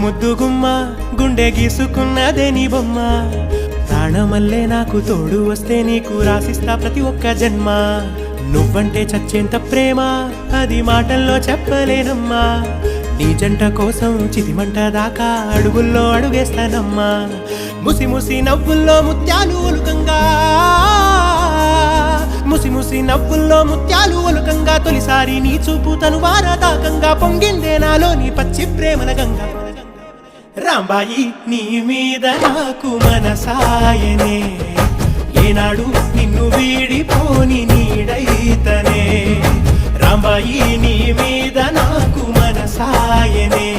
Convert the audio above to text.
ముద్దుగుమ్మ గుండె గీసుకున్నదే నీ బొమ్మ ప్రాణమల్లే నాకు తోడు వస్తే నీకు రాసిస్తా ప్రతి ఒక్క జన్మ నువ్వంటే చచ్చేంత ప్రేమ అది మాటల్లో చెప్పలేనమ్మా నీ జంట కోసం చితిమంట దాకా అడుగుల్లో అడుగేస్తానమ్మా ముసి ముసి నవ్వుల్లో ముత్యాలు ఒలుకంగా ముసి ముసి నవ్వుల్లో ముత్యాలు ఒలుకంగా తొలిసారి నీ చూపు తను వారదాకంగా పొంగిందే నాలో నీ పచ్చి ప్రేమల గంగా రాంబాయి నీ మీద నాకు మనసాయనే ఏనాడు నిన్ను వీడిపోని నీడైతనే రాంబాయి నీ మీద నాకు మనసాయనే